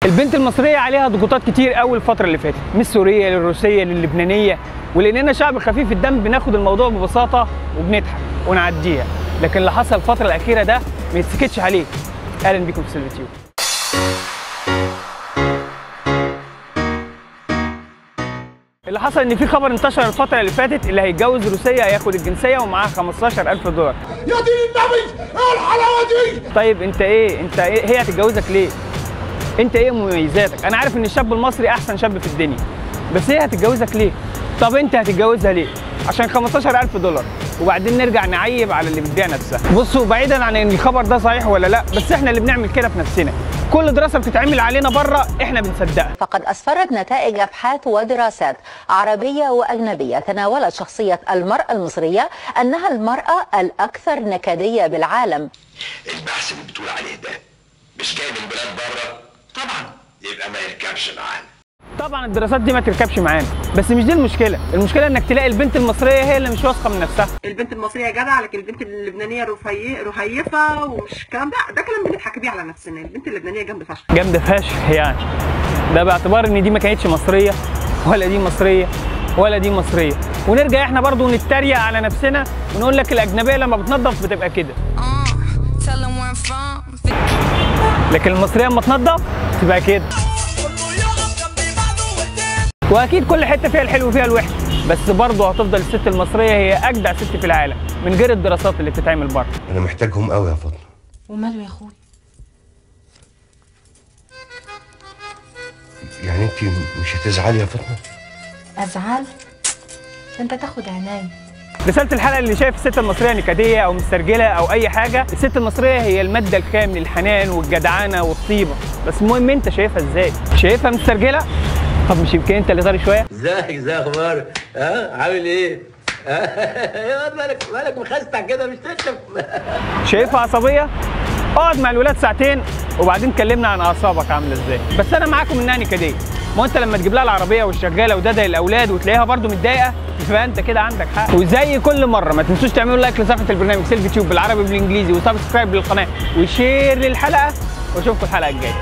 البنت المصريه عليها ضغوطات كتير قوي الفتره اللي فاتت، من السوريه للروسيه للبنانيه، ولاننا شعب خفيف الدم بناخد الموضوع ببساطه وبنضحك ونعديها، لكن اللي حصل الفتره الاخيره ده ما يتسكتش عليه. اهلا بيكم في سيلفي تيوب. اللي حصل ان في خبر انتشر الفتره اللي فاتت، اللي هيتجوز روسيه هياخد الجنسيه ومعاها $15,000. يا دين النبي ايه الحلاوه دي؟ طيب انت ايه هي هتتجوزك ليه؟ انت ايه مميزاتك؟ انا عارف ان الشاب المصري احسن شاب في الدنيا، بس هي هتتجوزك ليه؟ طب انت هتتجوزها ليه؟ عشان $15,000. وبعدين نرجع نعيب على اللي بتبيع نفسها. بصوا، بعيدا عن ان الخبر ده صحيح ولا لا، بس احنا اللي بنعمل كده في نفسنا. كل دراسه بتتعمل علينا بره احنا بنصدقها. فقد اسفرت نتائج ابحاث ودراسات عربيه واجنبيه تناولت شخصيه المراه المصريه انها المراه الاكثر نكديه بالعالم. البحث اللي بتقول عليه ده مش جاي من بلاد بره؟ طبعا يبقى ما يركبش معانا. طبعا الدراسات دي ما تركبش معانا، بس مش دي المشكله. المشكله انك تلاقي البنت المصريه هي اللي مش واثقه من نفسها. البنت المصريه جدعه، لكن البنت اللبنانيه رهيفه ومش الكلام ده كلام بنضحك بيه على نفسنا. البنت اللبنانيه جامده فشخ، جامده فشخ يعني. ده باعتبار ان دي ما كانتش مصريه ولا دي مصريه ولا دي مصريه. ونرجع احنا برضو نتريق على نفسنا ونقول لك الاجنبيه لما بتنظف بتبقى كده، لكن المصريه لما تنظف تبقى كده. واكيد كل حته فيها الحلو وفيها الوحش، بس برضه هتفضل الست المصريه هي اجدع ست في العالم من غير الدراسات اللي بتتعمل بره. انا محتاجهم قوي يا فاطمه. وماله يا اخوي؟ يعني انت مش هتزعلي يا فاطمه؟ ازعل؟ انت تاخد عناية. رساله الحلقه اللي شايف الست المصريه نكديه او مسترجله او اي حاجه، الست المصريه هي الماده الخام للحنان والجدعانه والطيبه، بس المهم انت شايفها ازاي؟ شايفها مسترجله؟ طب مش يمكن انت اللي طاري شويه؟ ازيك اخبارك؟ عامل ايه؟ يا مالك مخستع كده مش تشرب؟ شايفها عصبيه؟ اقعد مع الولاد ساعتين وبعدين كلمنا عن اعصابك عامله ازاي. بس انا معاكم انها نكديه. ما انت لما تجيب لها العربيه والشغاله ودادا الاولاد وتلاقيها برده متضايقه، يبقى انت كده عندك حق. وزي كل مره ما تنسوش تعملوا لايك لصفحه البرنامج سيلفي تيوب بالعربي وبالانجليزي، وسبسكرايب للقناه وشير للحلقه، واشوفكم الحلقه الجايه.